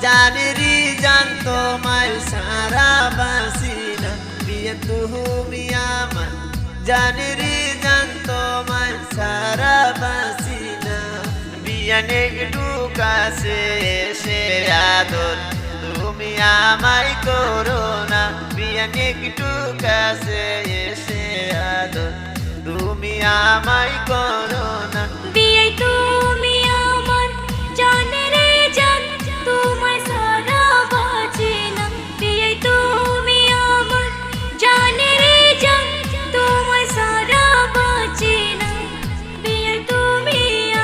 জানেরি জান তোমায় সারা বাসি না বিয়ে তুমি আমার জানেরি জান তোমায় সারা বাসি না বিয়ানে ঢুকাছে সে আদর তুমি আমায় করো না বিয়ানে ঢুকাছে সে আদর তুমি আমায় করো না বিয়ে তুমি আমার জানে রে জান তোমায় সারা বাঁচে না বিয়ে তুমি আমার জানে রে জান তোমায় সারা বাঁচে না বিয়ে তুমি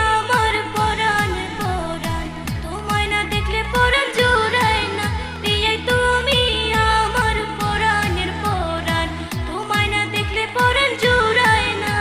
আমার পরাণ পরাণ তোমায় না দেখলে পরাণ জোড়ায় না বিয়ে তুমি আমার পরাণের পরাণ তোমায় না দেখলে পরাণ জোড়ায় না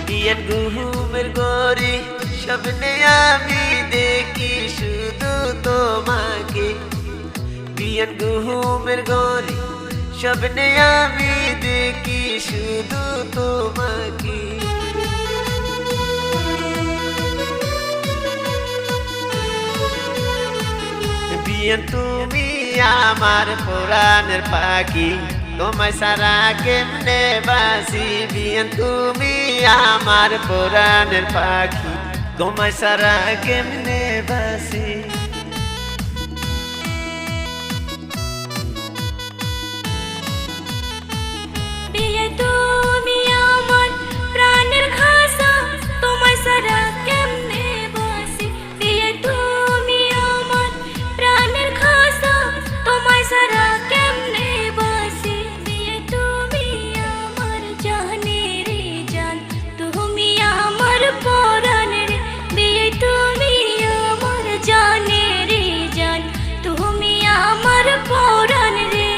বিয়ের ঘুমের গরি স্বপ্নে আমি দেখি শুধু তোমাকে বিয়ের ঘুমের গরি স্বপ্নে আমি দেখি শুধু তোমাকে বিয়ে তুমি আমার পুরাণের পাখি তোমায় সারা কেমনে বাসি বিয়ে তুমি আমার পুরাণের পাখি তোমায় সারা কেমনে বাসি বিয়ে তুমি আমার প্রাণের খাসা তোমায় সারা কেমনে বাসি বিয়ে তুমি আমার প্রাণের খাসা তোমায় সারা কেমনে বাসি বিয়ে তুমি আমার জানে রে জান তুমি আমার পরাণ রে বিয়ে তুমি আমার জানে রে জান তুমি আমার পরাণ রে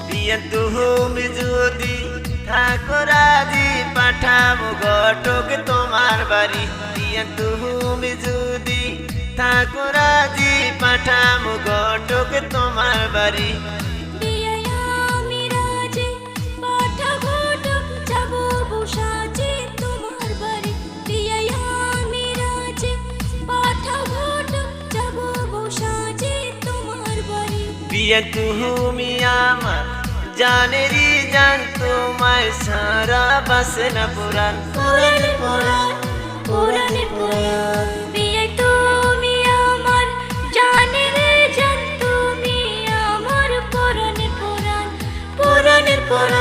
বিয়ে তুমি যদি থাকো রাজি পাঠাবো ঘটক তোমার বাড়ি বিয়ে তুমি যদি থাকো রাজি পাঠাবো ঘটক তোমার বাড়ি বিয়ে আমি রাজি পাঠাবো যাবো বসাজি তোমার বাড়ি বিয়ে আমি রাজি পাঠাবো যাবো বসাজি তোমার বাড়ি বিয়ে তুমি আমার জানেরি জান তোমায় সারা বাসে না পুরাণ পুরাণ পুরাণ পুরাণ পুরাণ বিয়ে তুমি আমার জানে রে জান তুমি আমার পুরাণ পুরাণ পুরাণ পুরাণ